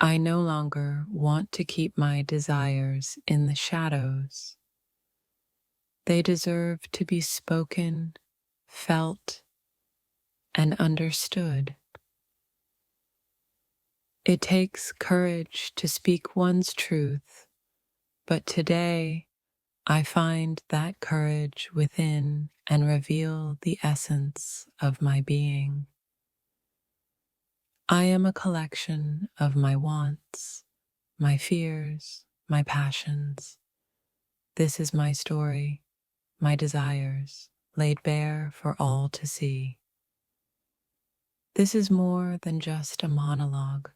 I no longer want to keep my desires in the shadows. They deserve to be spoken, felt, and understood. It takes courage to speak one's truth, but today I find that courage within and reveal the essence of my being. I am a collection of my wants, my fears, my passions. This is my story, my desires, laid bare for all to see. This is more than just a monologue.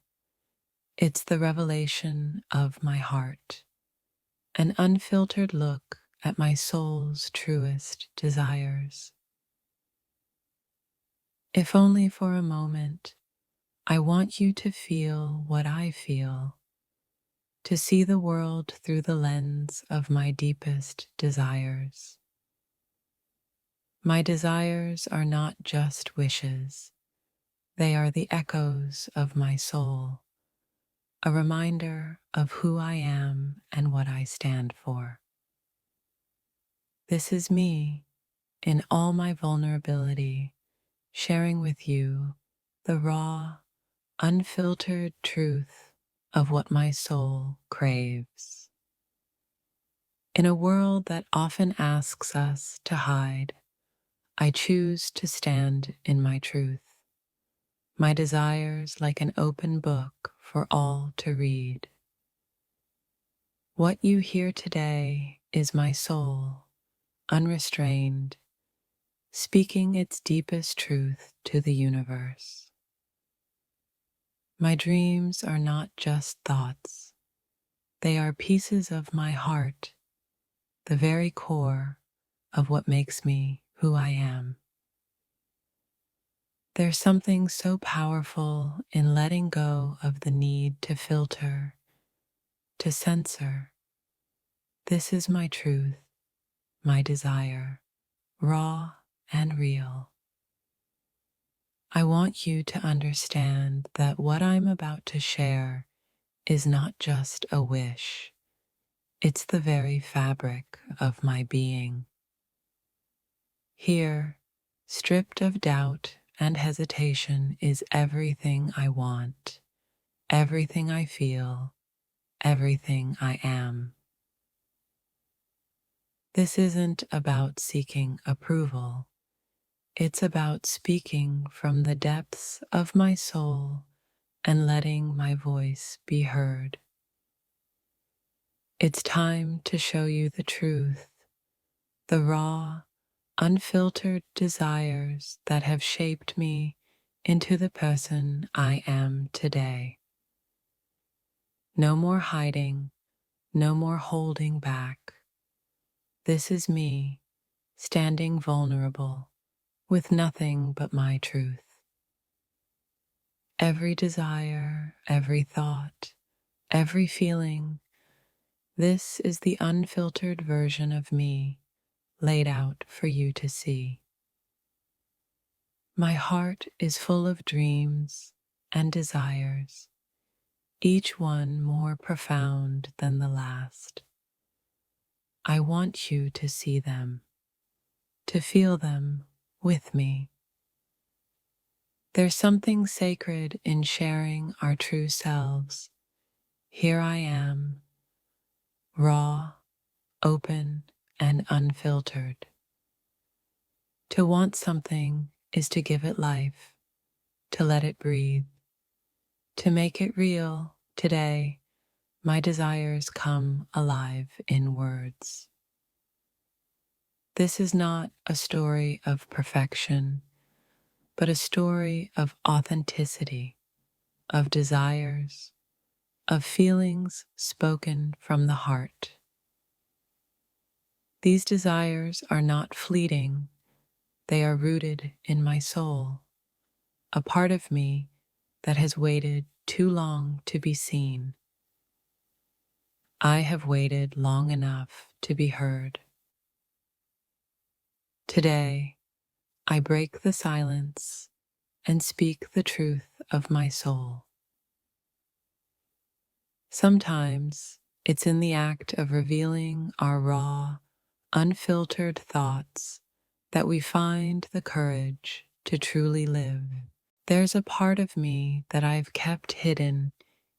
It's the revelation of my heart, an unfiltered look at my soul's truest desires. If only for a moment, I want you to feel what I feel, to see the world through the lens of my deepest desires. My desires are not just wishes, they are the echoes of my soul, a reminder of who I am and what I stand for. This is me in all my vulnerability, sharing with you the raw, unfiltered truth of what my soul craves. In a world that often asks us to hide, I choose to stand in my truth, my desires like an open book for all to read. What you hear today is my soul, unrestrained, speaking its deepest truth to the universe. My dreams are not just thoughts, they are pieces of my heart, the very core of what makes me who I am. There's something so powerful in letting go of the need to filter, to censor. This is my truth, my desire, raw and real. I want you to understand that what I'm about to share is not just a wish. It's the very fabric of my being. Here, stripped of doubt and hesitation, is everything I want, everything I feel, everything I am. This isn't about seeking approval. It's about speaking from the depths of my soul and letting my voice be heard. It's time to show you the truth, the raw, unfiltered desires that have shaped me into the person I am today. No more hiding, no more holding back. This is me, standing vulnerable, with nothing but my truth. Every desire, every thought, every feeling, this is the unfiltered version of me laid out for you to see. My heart is full of dreams and desires, each one more profound than the last. I want you to see them, to feel them with me. There's something sacred in sharing our true selves. Here I am, raw, open, and unfiltered. To want something is to give it life, to let it breathe, to make it real. Today, my desires come alive in words. This is not a story of perfection, but a story of authenticity, of desires, of feelings spoken from the heart. These desires are not fleeting, they are rooted in my soul, a part of me that has waited too long to be seen. I have waited long enough to be heard. Today, I break the silence and speak the truth of my soul. Sometimes it's in the act of revealing our raw, unfiltered thoughts that we find the courage to truly live. There's a part of me that I've kept hidden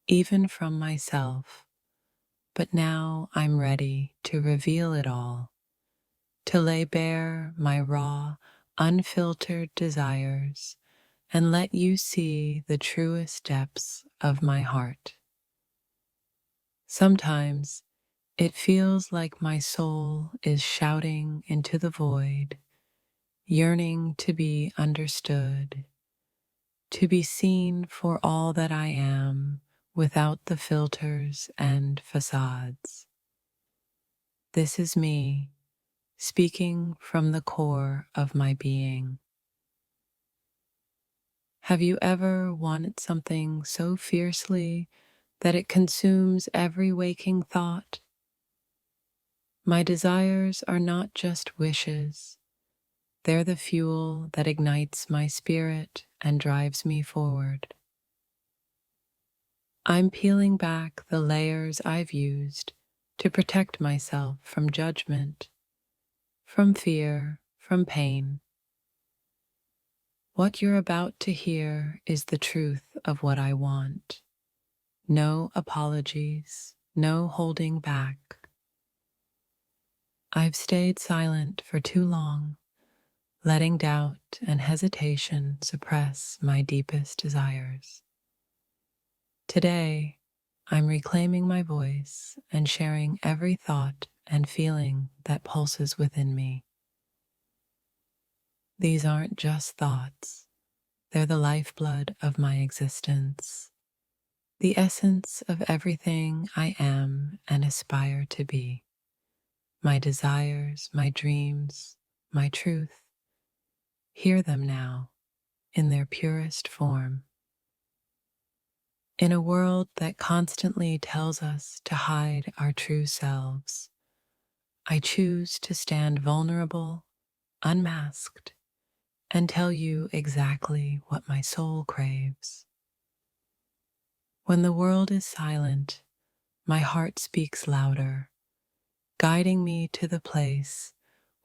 even from myself, but now I'm ready to reveal it all, to lay bare my raw, unfiltered desires and let you see the truest depths of my heart. Sometimes it feels like my soul is shouting into the void, yearning to be understood, to be seen for all that I am without the filters and facades. This is me, speaking from the core of my being. Have you ever wanted something so fiercely that it consumes every waking thought? My desires are not just wishes, they're the fuel that ignites my spirit and drives me forward. I'm peeling back the layers I've used to protect myself from judgment, from fear, from pain. What you're about to hear is the truth of what I want. No apologies, no holding back. I've stayed silent for too long, letting doubt and hesitation suppress my deepest desires. Today, I'm reclaiming my voice and sharing every thought and feeling that pulses within me. These aren't just thoughts, they're the lifeblood of my existence, the essence of everything I am and aspire to be. My desires, my dreams, my truth. Hear them now in their purest form. In a world that constantly tells us to hide our true selves, I choose to stand vulnerable, unmasked, and tell you exactly what my soul craves. When the world is silent, my heart speaks louder, guiding me to the place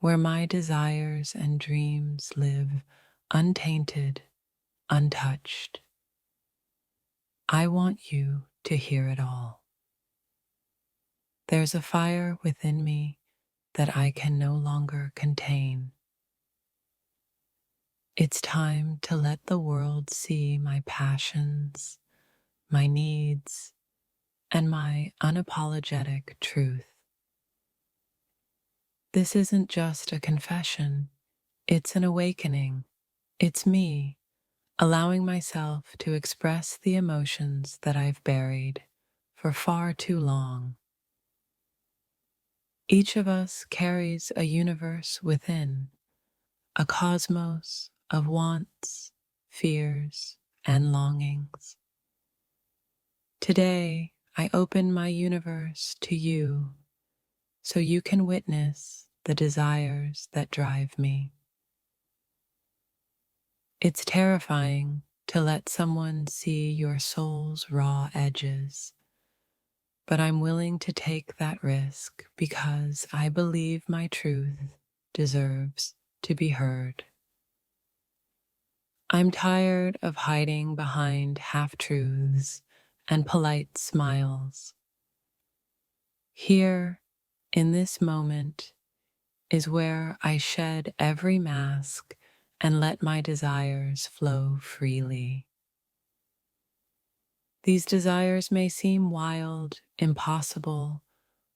where my desires and dreams live untainted, untouched. I want you to hear it all. There's a fire within me that I can no longer contain. It's time to let the world see my passions, my needs, and my unapologetic truth. This isn't just a confession, it's an awakening. It's me allowing myself to express the emotions that I've buried for far too long. Each of us carries a universe within, a cosmos of wants, fears, and longings. Today, I open my universe to you so you can witness the desires that drive me. It's terrifying to let someone see your soul's raw edges, but I'm willing to take that risk because I believe my truth deserves to be heard. I'm tired of hiding behind half-truths and polite smiles. Here, in this moment, is where I shed every mask and let my desires flow freely. These desires may seem wild, impossible,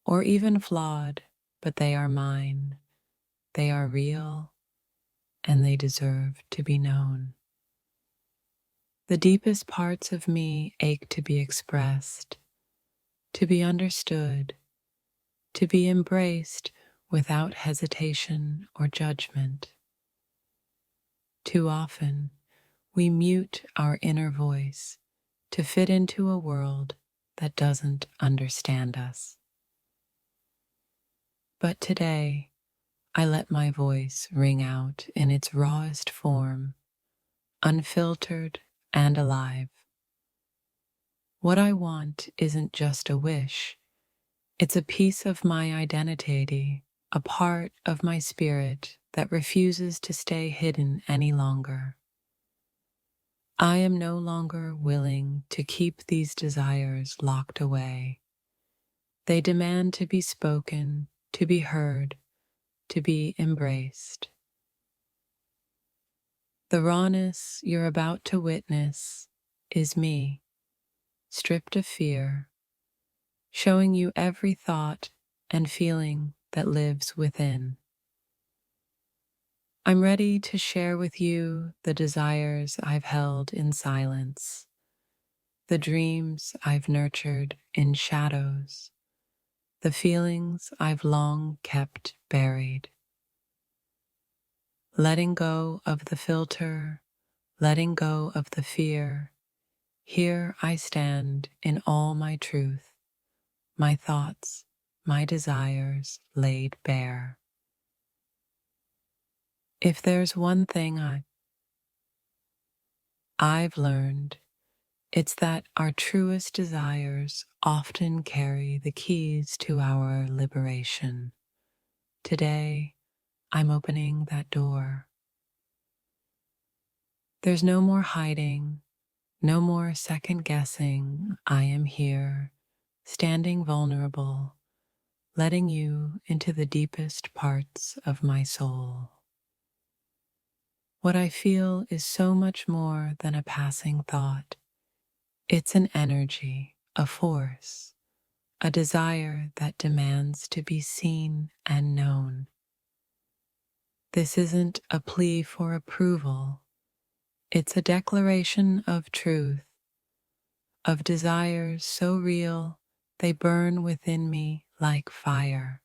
or even flawed, but they are mine. They are real, and they deserve to be known. The deepest parts of me ache to be expressed, to be understood, to be embraced without hesitation or judgment. Too often, we mute our inner voice to fit into a world that doesn't understand us. But today, I let my voice ring out in its rawest form, unfiltered and alive. What I want isn't just a wish, it's a piece of my identity, a part of my spirit that refuses to stay hidden any longer. I am no longer willing to keep these desires locked away. They demand to be spoken, to be heard, to be embraced. The rawness you're about to witness is me, stripped of fear, showing you every thought and feeling that lives within. I'm ready to share with you the desires I've held in silence, the dreams I've nurtured in shadows, the feelings I've long kept buried. Letting go of the filter, letting go of the fear, here I stand in all my truth, my thoughts, my desires laid bare. If there's one thing I've learned, it's that our truest desires often carry the keys to our liberation. Today, I'm opening that door. There's no more hiding, no more second guessing. I am here, standing vulnerable, letting you into the deepest parts of my soul. What I feel is so much more than a passing thought. It's an energy, a force, a desire that demands to be seen and known. This isn't a plea for approval. It's a declaration of truth, of desires so real they burn within me like fire.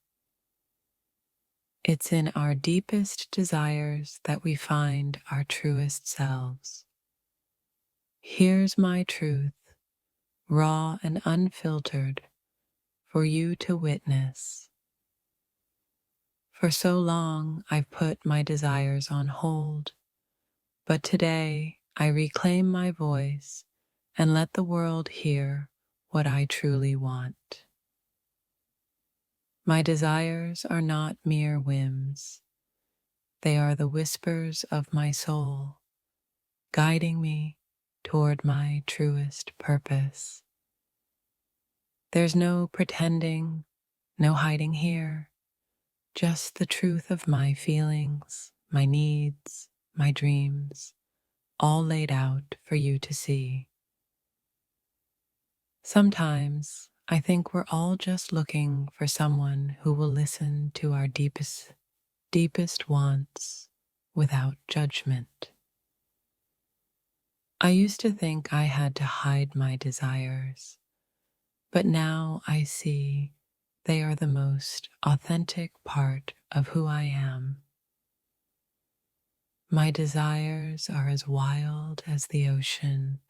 It's in our deepest desires that we find our truest selves. Here's my truth, raw and unfiltered, for you to witness. For so long I've put my desires on hold, but today I reclaim my voice and let the world hear what I truly want. My desires are not mere whims. They are the whispers of my soul, guiding me toward my truest purpose. There's no pretending, no hiding here, just the truth of my feelings, my needs, my dreams, all laid out for you to see. Sometimes I think we're all just looking for someone who will listen to our deepest wants without judgment. I used to think I had to hide my desires, but now I see they are the most authentic part of who I am. My desires are as wild as the ocean,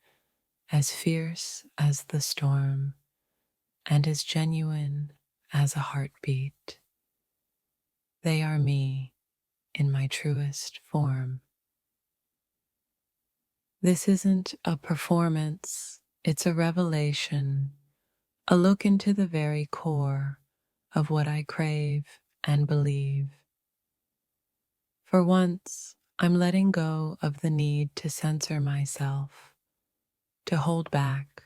as fierce as the storm, and as genuine as a heartbeat. They are me in my truest form. This isn't a performance, it's a revelation, a look into the very core of what I crave and believe. For once, I'm letting go of the need to censor myself, to hold back,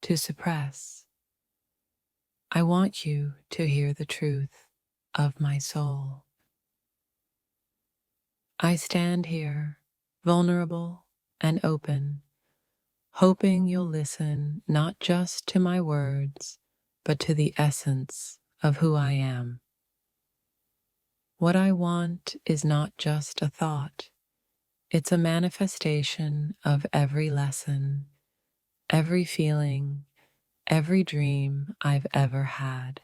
to suppress. I want you to hear the truth of my soul. I stand here, vulnerable and open, hoping you'll listen not just to my words, but to the essence of who I am. What I want is not just a thought. It's a manifestation of every lesson, every feeling, every dream I've ever had.